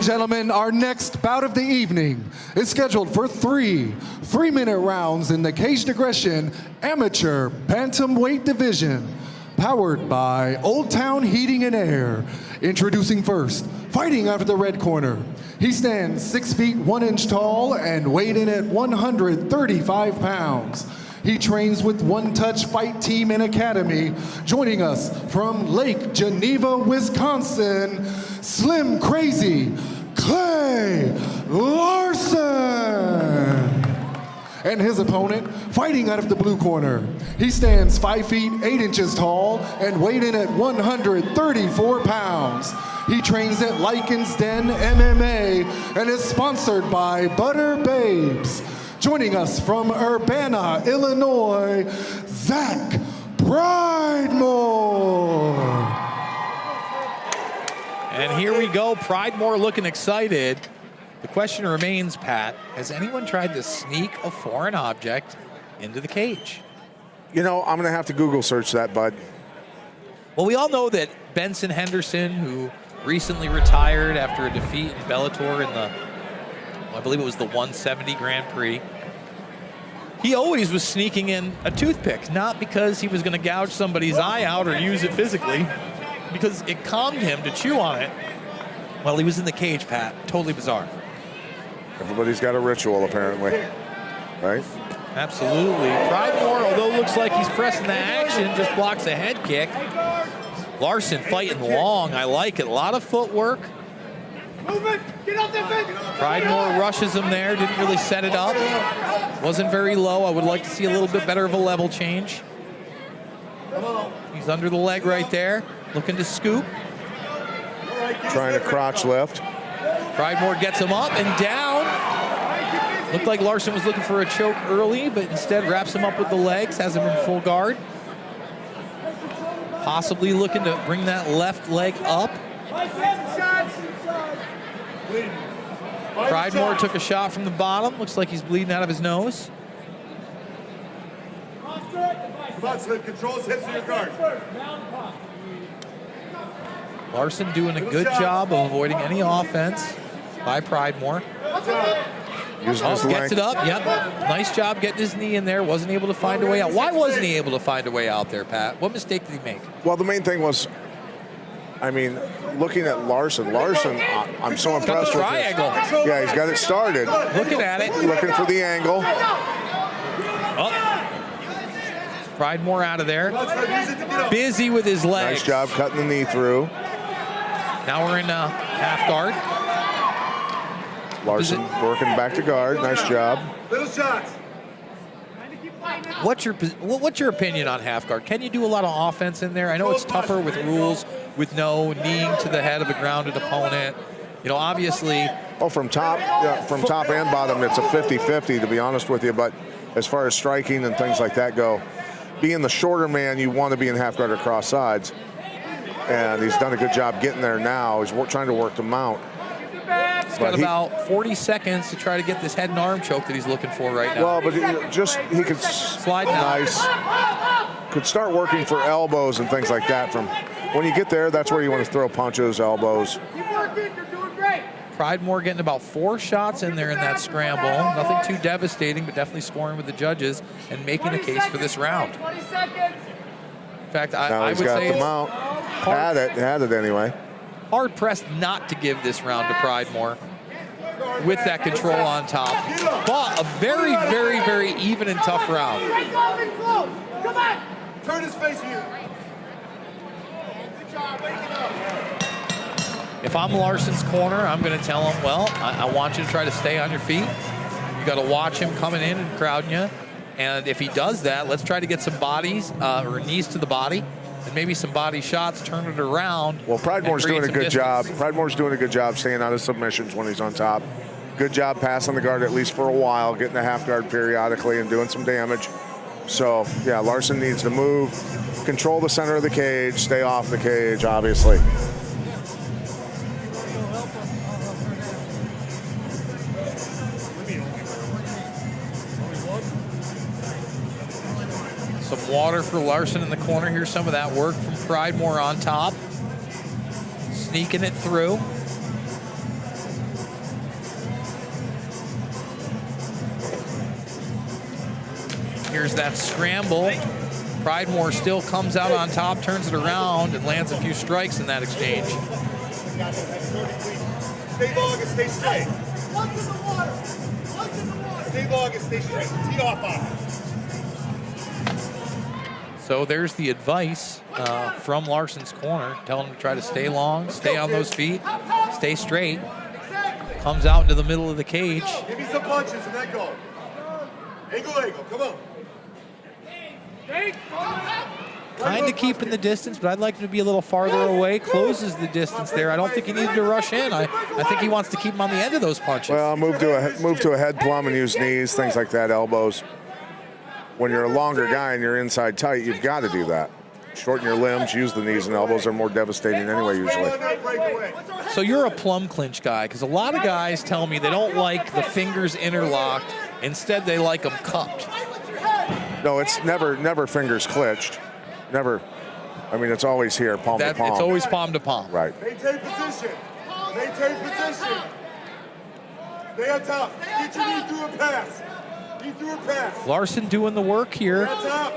gentlemen, our next bout of the evening is scheduled for three-minute rounds in the Caged Aggression Amateur Bantamweight Division, powered by Old Town Heating and Air. Introducing first, fighting out of the red corner. He stands 6 feet 1 inch tall and weighed in at 135 pounds. He trains with One Touch Fight Team and Academy. Joining us from Lake Geneva, Wisconsin, Slim Crazy Clay Larsen. And his opponent, fighting out of the blue corner. He stands 5 feet 8 inches tall and weighed in at 134 pounds. He trains at Lycan's Den MMA and is sponsored by Butter Babes. Joining us from Urbana, Illinois, Zach Pridemore. And here we go, Pridemore looking excited. The question remains, Pat, has anyone tried to sneak a foreign object into the cage? You know, I'm going to have to Google search that, bud. Well, we all know that Benson Henderson, who recently retired after a defeat in Bellator in the, I believe it was the 170 Grand Prix, he always was sneaking in a toothpick, not because he was going to gouge somebody's eye out or use it physically, because it calmed him to chew on it while he was in the cage, Pat. Totally bizarre. Everybody's got a ritual, apparently, right? Absolutely. Pridemore, although looks like he's pressing the action, just blocks a head kick. Larsen fighting long. I like it. A lot of footwork. Pridemore rushes him there. Didn't really set it up. Wasn't very low. I would like to see a little bit better of a level change. He's under the leg right there. Looking to scoop. Trying to crotch lift. Pridemore gets him up and down. Looked like Larsen was looking for a choke early, but instead wraps him up with the legs, has him in full guard. Possibly looking to bring that left leg up. Pridemore took a shot from the bottom. Looks like he's bleeding out of his nose. Control his hips in your guard. Larsen doing a good job of avoiding any offense by Pridemore. Gets it up, yep. Nice job getting his knee in there. Wasn't able to find a way out. Why wasn't he able to find a way out there, Pat? What mistake did he make? Well, the main thing was, I mean, looking at Larsen, I'm so impressed with this. Triangle. Yeah, he's got it started. Looking at it. Looking for the angle. Oh. Pridemore out of there. Busy with his legs. Nice job cutting the knee through. Now we're in half guard. Larsen working back to guard. Nice job. Little shots. What's your opinion on half guard? Can you do a lot of offense in there? I know it's tougher with rules, with no kneeing to the head of a grounded opponent. You know, obviously. Oh, from top and bottom, it's a 50-50, to be honest with you. But as far as striking and things like that go, being the shorter man, you want to be in half guard or cross sides. And he's done a good job getting there now. He's trying to work the mount. He's got about 40 seconds to try to get this head and arm choke that he's looking for right now. Well, but he could slide down. Nice. Could start working for elbows and things like that. From when you get there, that's where you want to throw punches, elbows. Keep working. You're doing great. Pridemore getting about 4 shots in there in that scramble. Nothing too devastating, but definitely scoring with the judges and making the case for this round. 20 seconds. In fact, Now I he's would got say the mount. Had it anyway. hard pressed not to give this round to Pridemore with that control on top. But a very, very, very even and tough round. Come on. Turn his face here. Good job. Wake it up. If I'm Larsen's corner, I'm going to tell him, well, I want you to try to stay on your feet. You got to watch him coming in and crowding you. And if he does that, let's try to get some bodies or knees to the body and maybe some body shots, turn it around. Well, Pridemore's doing a good job. Pridemore's doing a good job staying out of submissions when he's on top. Good job passing the guard at least for a while, getting the half guard periodically and doing some damage. So, yeah, Larsen needs to move, control the center of the cage, stay off the cage, obviously. Some water for Larsen in the corner. Here's some of that work from Pridemore on top. Sneaking it through. Here's that scramble. Pridemore still comes out on top, turns it around, and lands a few strikes in that exchange. Stay long and stay straight. Once in the water. Once in the water. Stay long and stay straight. Tee off on it. So there's the advice from Larsen's corner, telling him to try to stay long, stay on those feet, stay straight. Comes out into the middle of the cage. Give me some punches and then go. Angle, come on. Kind of keeping the distance, but I'd like him to be a little farther away. Closes the distance there. I don't think he needed to rush in. I think he wants to keep him on the end of those punches. Well, move to a head plumb and use knees, things like that, elbows. When you're a longer guy and you're inside tight, you've got to do that. Shorten your limbs, use the knees and elbows. Are more devastating anyway, usually. So you're a plum clinch guy, because a lot of guys tell me they don't like the fingers interlocked. Instead, they like them cupped. No, it's never fingers clinched. Never. I mean, it's always here, palm to palm. It's always palm to palm. Right. Maintain position. Maintain position. Stay on top. Get your knee through a pass. Knee through a pass. Larsen doing the work here. Stay on top.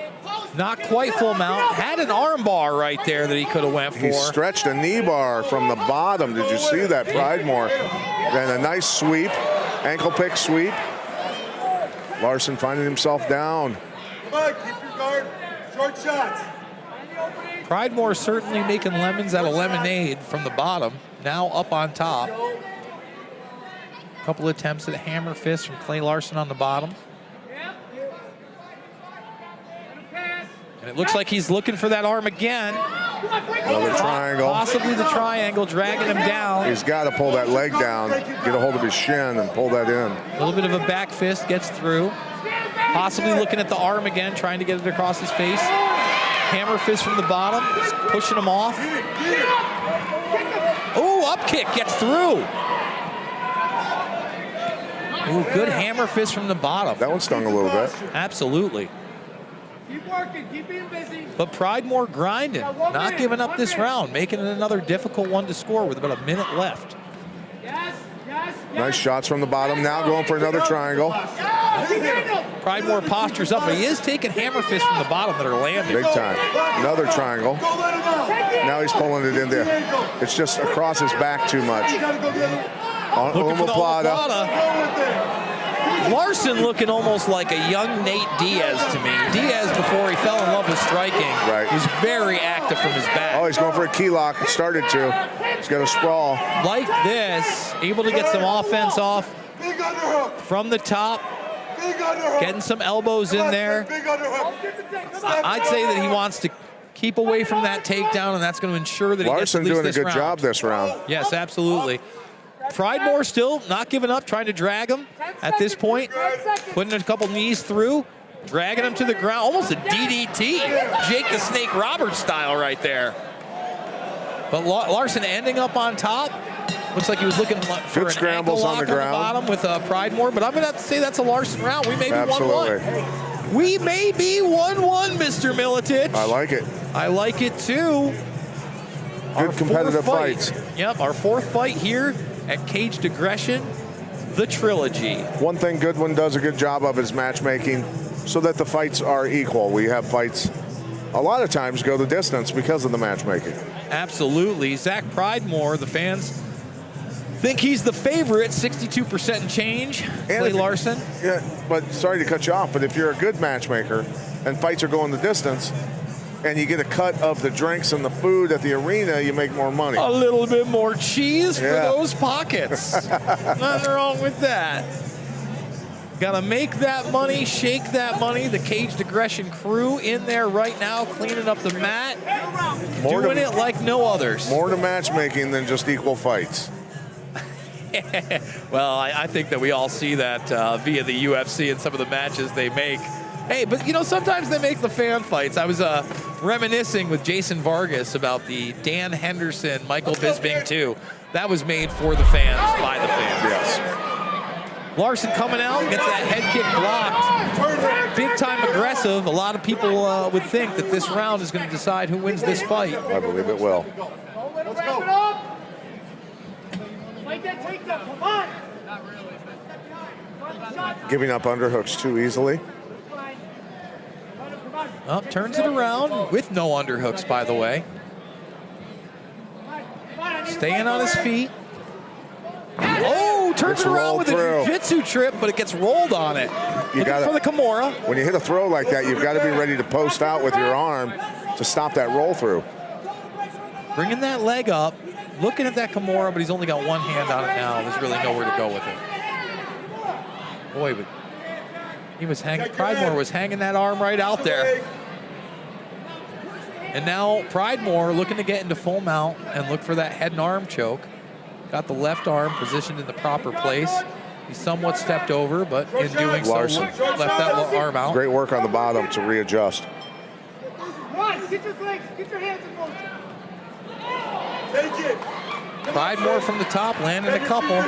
Not quite full mount. Had an arm bar right there that he could have went for. He stretched a knee bar from the bottom. Did you see that, Pridemore? And a nice sweep, ankle pick sweep. Larsen finding himself down. Come on, keep your guard. Short shots. Pridemore certainly making lemons out of lemonade from the bottom. Now up on top. Couple attempts at a hammer fist from Clay Larsen on the bottom. And it looks like he's looking for that arm again. Another triangle. Possibly the triangle, dragging him down. He's got to pull that leg down, get a hold of his shin and pull that in. A little bit of a back fist gets through. Possibly looking at the arm again, trying to get it across his face. Hammer fist from the bottom, pushing him off. Ooh, up kick gets through. Ooh, good hammer fist from the bottom. That one stung a little bit. Absolutely. Keep working. Keep being busy. But Pridemore grinding, not giving up this round, making it another difficult one to score with about a minute left. Nice shots from the bottom. Now going for another triangle. Pridemore postures up, but he is taking hammer fists from the bottom that are landing. Big time. Another triangle. Now he's pulling it in there. It's just across his back too much. Looking for the omoplata. Larsen looking almost like a young Nate Diaz to me. Diaz, before he fell in love with striking, was very active from his back. Oh, he's going for a key lock. Started to. He's got a sprawl. Like this, able to get some offense off from the top, getting some elbows in there. I'd say that he wants to keep away from that takedown, and that's going to ensure that he gets at least Larsen this doing a good round. job this round. Yes, absolutely. Pridemore still not giving up, trying to drag him at this point, putting a couple knees through, dragging him to the ground, almost a DDT, Jake the Snake Roberts style right there. But Larsen ending up on top. Looks like he was looking for an ankle lock on the bottom with Pridemore, but I'm going to have to say that's a Larsen round. We may be 1-1. We may be 1-1, Mr. Miletich. I like it. I like it too. Good competitive fights. Yep, our fourth fight here at Caged Aggression, the Trilogy. One thing Goodwin does a good job of is matchmaking so that the fights are equal. We have fights a lot of times go the distance because of the matchmaking. Absolutely. Zach Pridemore, the fans think he's the favorite, 62% and change. Clay Larsen. Yeah, but sorry to cut you off, but if you're a good matchmaker and fights are going the distance, and you get a cut of the drinks and the food at the arena, you make more money. A little bit more cheese for those pockets. Nothing wrong with that. Got to make that money, shake that money. The Caged Aggression crew in there right now, cleaning up the mat, doing it like no others. More to matchmaking than just equal fights. Well, I think that we all see that via the UFC and some of the matches they make. Hey, but you know, sometimes they make the fan fights. I was reminiscing with Jason Vargas about the Dan Henderson, Michael Bisping 2. That was made for the fans, by the fans. Yes. Larsen coming out, gets that head kick blocked. Big time aggressive. A lot of people would think that this round is going to decide who wins this fight. I believe it will. Let's go. Fight that takedown, come on. Giving up underhooks too easily. Oh, turns it around with no underhooks, by the way. Staying on his feet. Oh, turns it around with a jiu-jitsu trip, but it gets rolled on it. Looking for the Kimura. When you hit a throw like that, you've got to be ready to post out with your arm to stop that roll through. Bringing that leg up, looking at that Kimura, but he's only got one hand on it now. There's really nowhere to go with it. Boy, but he was hanging, Pridemore was hanging that arm right out there. And now Pridemore looking to get into full mount and look for that head and arm choke. Got the left arm positioned in the proper place. He somewhat stepped over, but in doing so, left that arm out. Great work on the bottom to readjust. Get your legs, get your hands in motion. Take it. Pridemore from the top, landing a couple.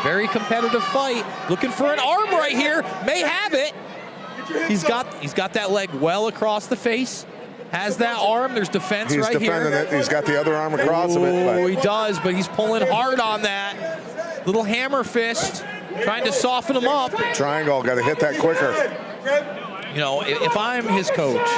Very competitive fight. Looking for an arm right here. May have it. He's got that leg well across the face. Has that arm. There's defense He's right here. It. He's got the other arm across of it. Oh, he does, but he's pulling hard on that. Little hammer fist, trying to soften him up. Triangle, got to hit that quicker. You know, if I'm his coach,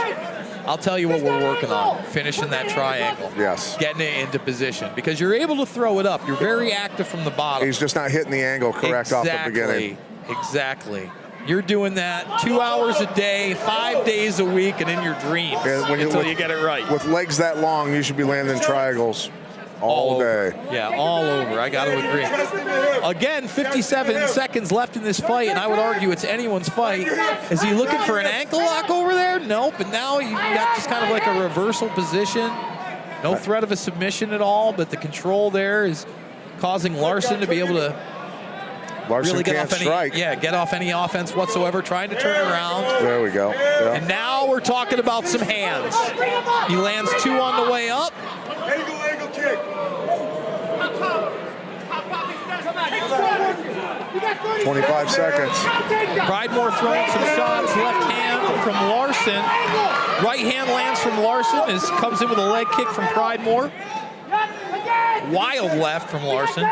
I'll tell you what we're working on. Finishing that triangle. Yes. Getting it into position. Because you're able to throw it up. You're very active from the bottom. He's just not hitting the angle correct off the beginning. Exactly. You're doing that 2 hours a day, 5 days a week, and in your dreams until you get it right. With legs that long, you should be landing triangles all day. Yeah, all over. I got to agree. Again, 57 seconds left in this fight, and I would argue it's anyone's fight. Is he looking for an ankle lock over there? Nope. And now you've got just kind of like a reversal position. No threat of a submission at all, but the control there is causing Larsen to be able to Larsen really get can't off any offense whatsoever, trying to turn around. There we go. Yeah. And now we're talking about some hands. He lands two on the way up. Angle kick. 25 seconds. Pridemore throwing some shots. Left hand from Larsen. Right hand lands from Larsen. Comes in with a leg kick from Pridemore. Wild left from Larsen.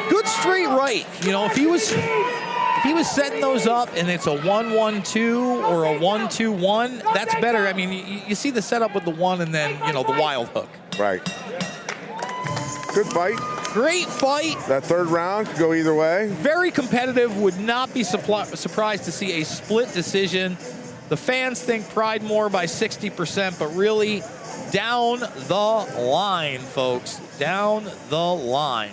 Good straight right. You know, if he was setting those up and it's a 1-1-2 or a 1-2-1, that's better. I mean, you see the setup with the one and then, you know, the wild hook. Right. Good fight. Great fight. That third round could go either way. Very competitive. Would not be surprised to see a split decision. The fans think Pridemore by 60%, but really down the line, folks. Down the line.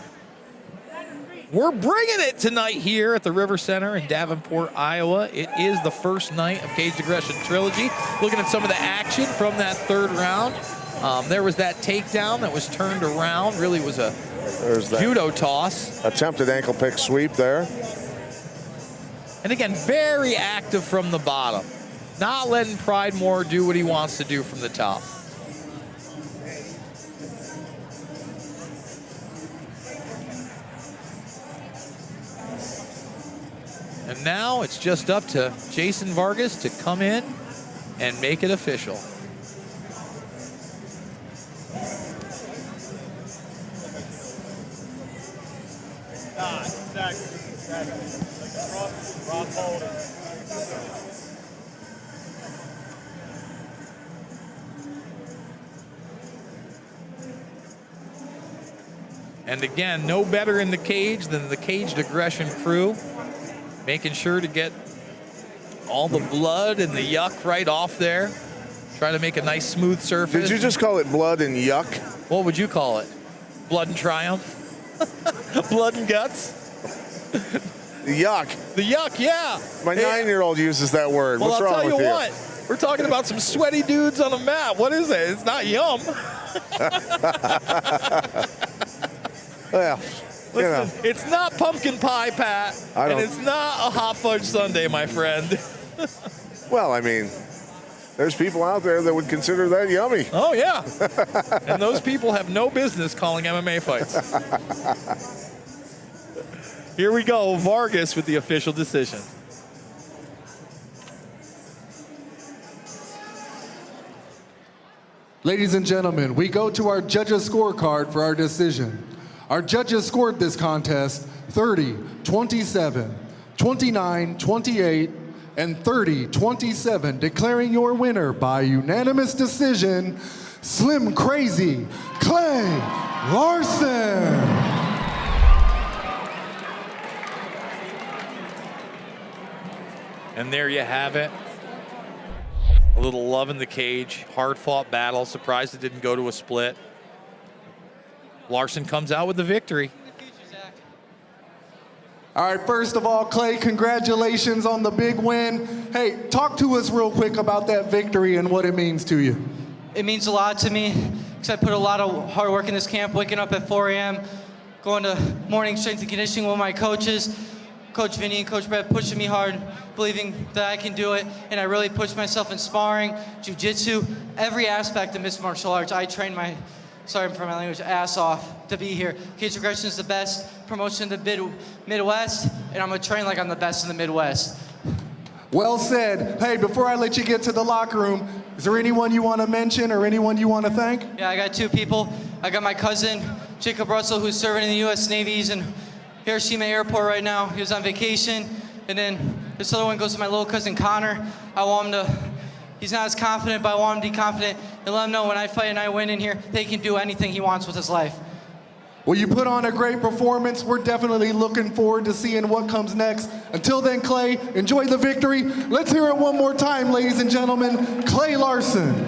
We're bringing it tonight here at the River Center in Davenport, Iowa. It is the first night of Caged Aggression Trilogy. Looking at some of the action from that third round. There was that takedown that was turned around. Really was a judo toss. Attempted ankle pick sweep there. And again, very active from the bottom. Not letting Pridemore do what he wants to do from the top. And now it's just up to Jason Vargas to come in and make it official. And again, no better in the cage than the Caged Aggression crew, making sure to get all the blood and the yuck right off there. Try to make a nice smooth surface. Did you just call it blood and yuck? What would you call it? Blood and triumph? Blood and guts? The yuck. The yuck, yeah. My 9-year-old uses that word. Well, What's wrong with you? I'll tell you what. We're talking about some sweaty dudes on a mat. What is it? It's not yum. Well, listen, you know. It's not pumpkin pie, Pat, and it's not a hot fudge sundae, my friend. Well, I mean, there's people out there that would consider that yummy. Oh, yeah. And those people have no business calling MMA fights. Here we go, Vargas with the official decision. Ladies and gentlemen, we go to our judges' scorecard for our decision. Our judges scored this contest 30-27, 29-28, and 30-27, declaring your winner by unanimous decision, Slim Crazy Clay Larsen. And there you have it. A little love in the cage, hard-fought battle. Surprised it didn't go to a split. Larsen comes out with the victory. All right, first of all, Clay, congratulations on the big win. Hey, talk to us real quick about that victory and what it means to you. It means a lot to me because I put a lot of hard work in this camp, waking up at 4 a.m., going to morning strength and conditioning with my coaches, Coach Vinny and Coach Brett pushing me hard, believing that I can do it, and I really pushed myself in sparring, jiu-jitsu, every aspect of mixed martial arts. I trained my, sorry for my language, ass off to be here. Cage Aggression is the best promotion in the Midwest, and I'm going to train like I'm the best in the Midwest. Well said. Hey, before I let you get to the locker room, is there anyone you want to mention or anyone you want to thank? Yeah, I got 2 people. I got my cousin, Jacob Russell, who's serving in the U.S. Navy. He's in Hiroshima Airport right now. He was on vacation. And then this other one goes to my little cousin, Connor. I want him to, he's not as confident, but I want him to be confident and let him know when I fight and I win in here, they can do anything he wants with his life. Well, you put on a great performance. We're definitely looking forward to seeing what comes next. Until then, Clay, enjoy the victory. Let's hear it one more time, ladies and gentlemen. Clay Larsen.